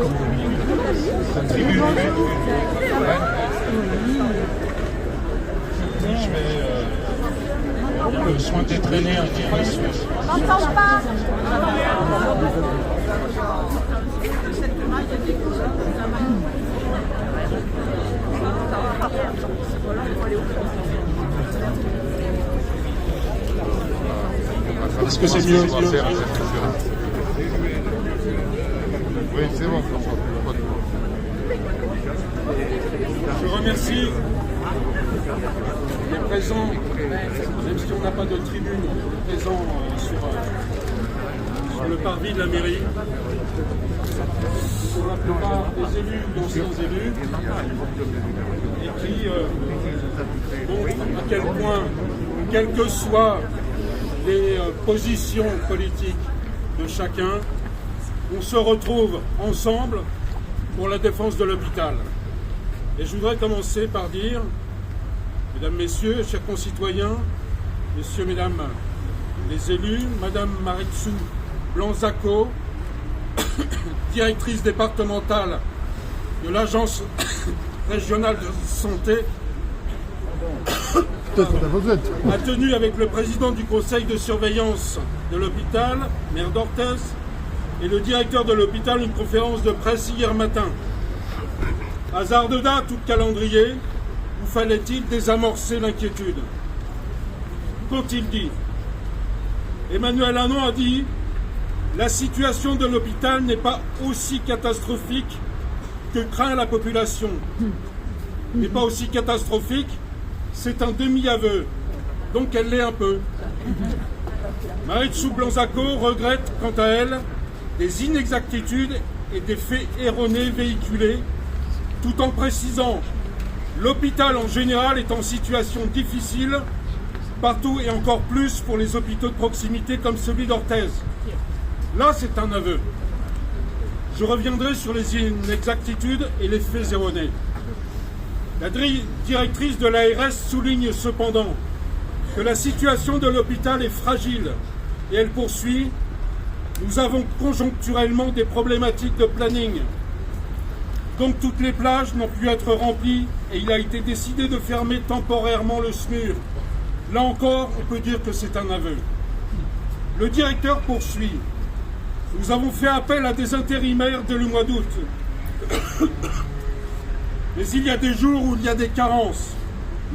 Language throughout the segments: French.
Je vais le soin d'être aîné un petit peu. On n'entend pas. Est-ce que c'est mieux? Oui, c'est bon. Je remercie les présents, même si on n'a pas de tribune, les présents sur le parvis de la mairie, pour la plupart des élus, d'anciens élus, et qui montrent à quel point, quelles que soient les positions politiques de chacun, on se retrouve ensemble pour la défense de l'hôpital. Et je voudrais commencer par dire, mesdames, messieurs, chers concitoyens, messieurs, mesdames les élus, madame Maritsou Blanzaco, directrice départementale de l'Agence régionale de santé, a tenu avec le président du conseil de surveillance de l'hôpital, maire d'Orthez, et le directeur de l'hôpital une conférence de presse hier matin. Hasard de date ou de calendrier, où fallait-il désamorcer l'inquiétude? Qu'ont-ils dit? Emmanuel Anon a dit « La situation de l'hôpital n'est pas aussi catastrophique que craint la population. N'est pas aussi catastrophique, c'est un demi-aveu, donc elle l'est un peu. » Maritsou Blanzaco regrette, quant à elle, des inexactitudes et des faits erronés véhiculés, tout en précisant « L'hôpital en général est en situation difficile, partout et encore plus pour les hôpitaux de proximité comme celui d'Orthez. » Là, c'est un aveu. Je reviendrai sur les inexactitudes et les faits erronés. La directrice de l'ARS souligne cependant que la situation de l'hôpital est fragile et elle poursuit « Nous avons conjoncturellement des problématiques de planning. Donc toutes les plages n'ont pu être remplies et il a été décidé de fermer temporairement le SMUR. Là encore, on peut dire que c'est un aveu. » Le directeur poursuit. « Nous avons fait appel à des intérimaires dès le mois d'août. Mais il y a des jours où il y a des carences.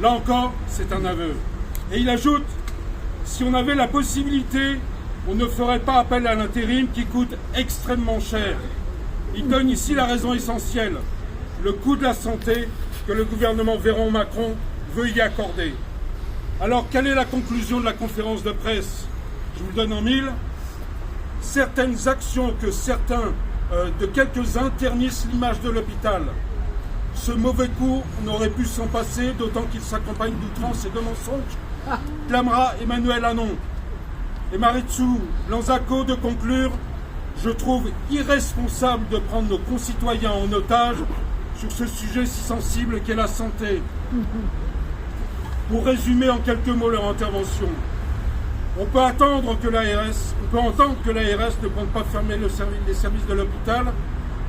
Là encore, c'est un aveu. » Et il ajoute, « Si on avait la possibilité, on ne ferait pas appel à l'intérim qui coûte extrêmement cher. » Il donne ici la raison essentielle, le coût de la santé que le gouvernement Véran-Macron veut y accorder. Alors, quelle est la conclusion de la conférence de presse? Je vous le donne en mille. Certaines actions que certains de quelques-uns ternissent l'image de l'hôpital. Ce mauvais coup, on aurait pu s'en passer, d'autant qu'il s'accompagne d'outrance et de mensonges, clamera Emmanuel Anon. Et Maritsou Blanzaco de conclure: je trouve irresponsable de prendre nos concitoyens en otage sur ce sujet si sensible qu'est la santé. Pour résumer en quelques mots leur intervention, on peut entendre que l'ARS ne compte pas fermer les services de l'hôpital,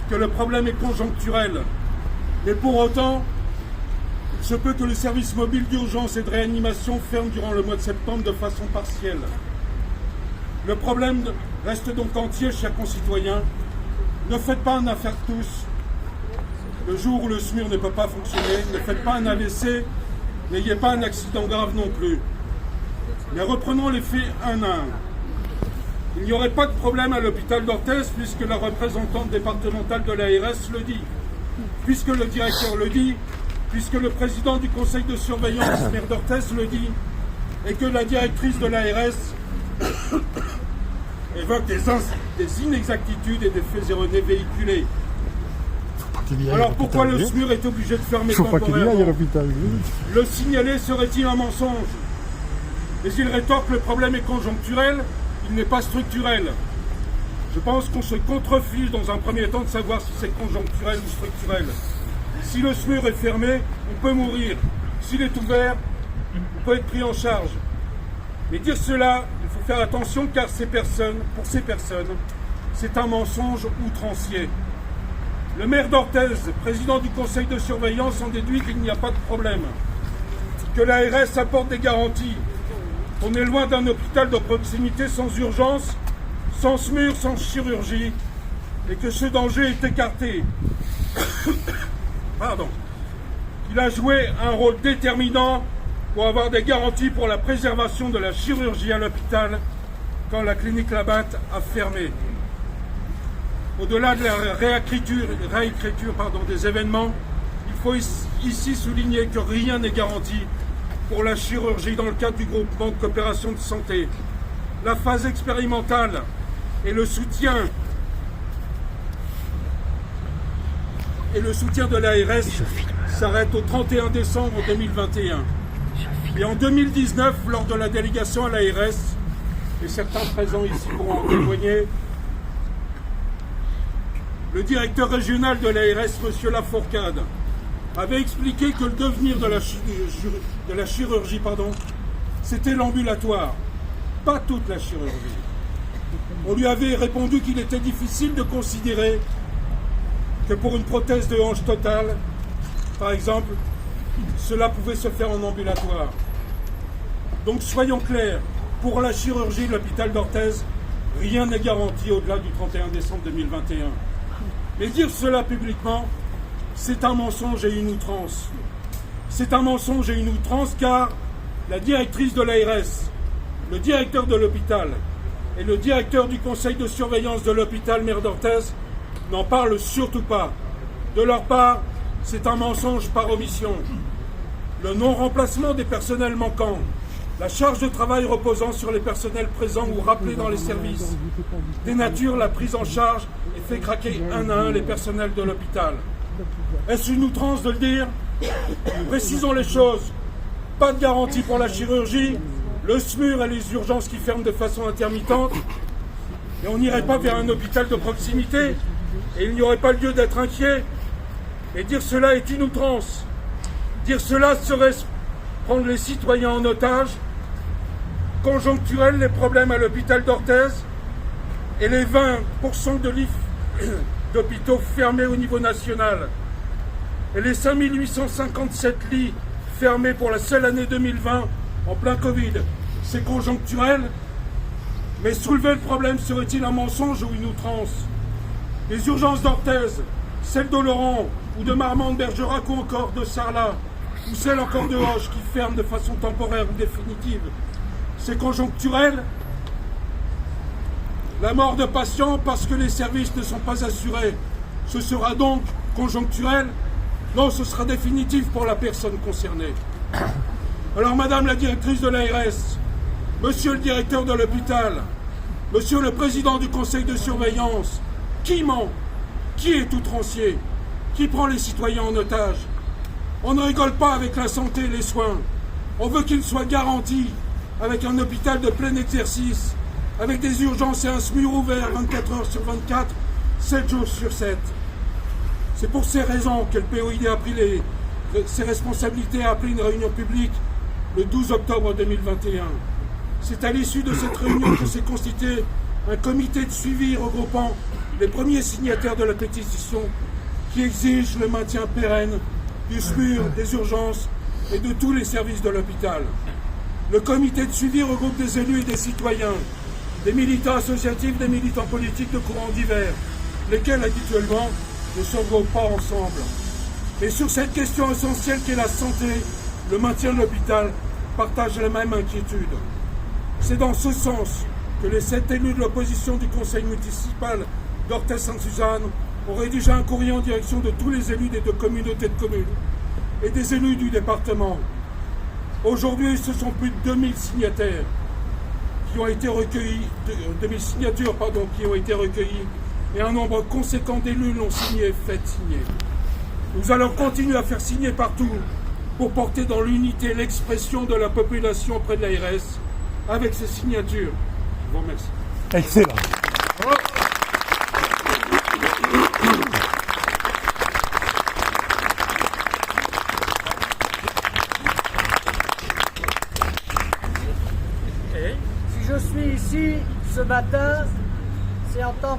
que le problème est conjoncturel. Mais pour autant, il se peut que le service mobile d'urgence et de réanimation ferme durant le mois de septembre de façon partielle. Le problème reste donc entier, chers concitoyens. Ne faites pas un affaire de tous. Le jour où le SMUR ne peut pas fonctionner, ne faites pas un AVC, n'ayez pas un accident grave non plus. Mais reprenons les faits un à un. Il n'y aurait pas de problème à l'hôpital d'Orthez puisque la représentante départementale de l'ARS le dit, puisque le directeur le dit, puisque le président du conseil de surveillance, maire d'Orthez, le dit, et que la directrice de l'ARS évoque des inexactitudes et des faits erronés véhiculés. Alors pourquoi le SMUR est obligé de fermer temporairement? Le signaler serait-il un mensonge? Mais il rétorque: le problème est conjoncturel, il n'est pas structurel. Je pense qu'on se contrefiche dans un premier temps de savoir si c'est conjoncturel ou structurel. Si le SMUR est fermé, on peut mourir. S'il est ouvert, on peut être pris en charge. Mais dire cela, il faut faire attention car pour ces personnes, c'est un mensonge outrancier. Le maire d'Orthez, président du conseil de surveillance, en déduit qu'il n'y a pas de problème, que l'ARS apporte des garanties. On est loin d'un hôpital de proximité sans urgence, sans SMUR, sans chirurgie, et que ce danger est écarté. Pardon. Il a joué un rôle déterminant pour avoir des garanties pour la préservation de la chirurgie à l'hôpital quand la clinique Labatte a fermé. Au-delà de la réécriture des événements, il faut ici souligner que rien n'est garanti pour la chirurgie dans le cadre du groupement de coopération de santé. La phase expérimentale et le soutien de l'ARS s'arrêtent au 31 décembre 2021. Et en 2019, lors de la délégation à l'ARS, et certains présents ici pourront en témoigner, le directeur régional de l'ARS, M. Lafourcade, avait expliqué que le devenir de la chirurgie, c'était l'ambulatoire, pas toute la chirurgie. On lui avait répondu qu'il était difficile de considérer que pour une prothèse de hanche totale, par exemple, cela pouvait se faire en ambulatoire. Donc soyons clairs, pour la chirurgie de l'hôpital d'Orthez, rien n'est garanti au-delà du 31 décembre 2021. Mais dire cela publiquement, c'est un mensonge et une outrance. C'est un mensonge et une outrance car la directrice de l'ARS, le directeur de l'hôpital et le directeur du conseil de surveillance de l'hôpital maire d'Orthez n'en parlent surtout pas. De leur part, c'est un mensonge par omission. Le non-remplacement des personnels manquants, la charge de travail reposant sur les personnels présents ou rappelés dans les services, dénature la prise en charge et fait craquer un à un les personnels de l'hôpital. Est-ce une outrance de le dire? Précisons les choses. Pas de garantie pour la chirurgie, le SMUR et les urgences qui ferment de façon intermittente, et on n'irait pas vers un hôpital de proximité, et il n'y aurait pas lieu d'être inquiet. Et dire cela est une outrance. Dire cela serait prendre les citoyens en otage. Conjoncturel, les problèmes à l'hôpital d'Orthez et les 20% de lits d'hôpitaux fermés au niveau national et les 5857 lits fermés pour la seule année 2020 en plein Covid. C'est conjoncturel, mais soulever le problème serait-il un mensonge ou une outrance? Les urgences d'Orthez, celles d'Oloron ou de Marmande-Bergerac ou encore de Sarlat, ou celles encore de Hoche qui ferment de façon temporaire ou définitive, c'est conjoncturel. La mort de patients parce que les services ne sont pas assurés, ce sera donc conjoncturel? Non, ce sera définitif pour la personne concernée. Alors Madame la directrice de l'ARS, Monsieur le directeur de l'hôpital, Monsieur le président du conseil de surveillance, qui ment? Qui est outrancier? Qui prend les citoyens en otage? On ne rigole pas avec la santé et les soins. On veut qu'ils soient garantis avec un hôpital de plein exercice, avec des urgences et un SMUR ouvert 24 heures sur 24, 7 jours sur 7. C'est pour ces raisons que le POID a pris ses responsabilités et a appelé une réunion publique le 12 octobre 2021. C'est à l'issue de cette réunion que s'est constitué un comité de suivi regroupant les premiers signataires de la pétition qui exige le maintien pérenne du SMUR, des urgences et de tous les services de l'hôpital. Le comité de suivi regroupe des élus et des citoyens, des militants associatifs, des militants politiques de courants divers, lesquels habituellement ne se regroupent pas ensemble. Mais sur cette question essentielle qu'est la santé, le maintien de l'hôpital partage la même inquiétude. C'est dans ce sens que les 7 élus de l'opposition du conseil municipal d'Orthez-Sainte-Suzanne ont rédigé un courrier en direction de tous les élus des 2 communautés de communes et des élus du département. Aujourd'hui, ce sont plus de 2000 signataires qui ont été recueillis, 2000 signatures qui ont été recueillies, et un nombre conséquent d'élus l'ont signé et fait signer. Nous allons continuer à faire signer partout pour porter dans l'unité l'expression de la population auprès de l'ARS avec ces signatures. Je vous remercie. Excellent. Si je suis ici ce matin, c'est en tant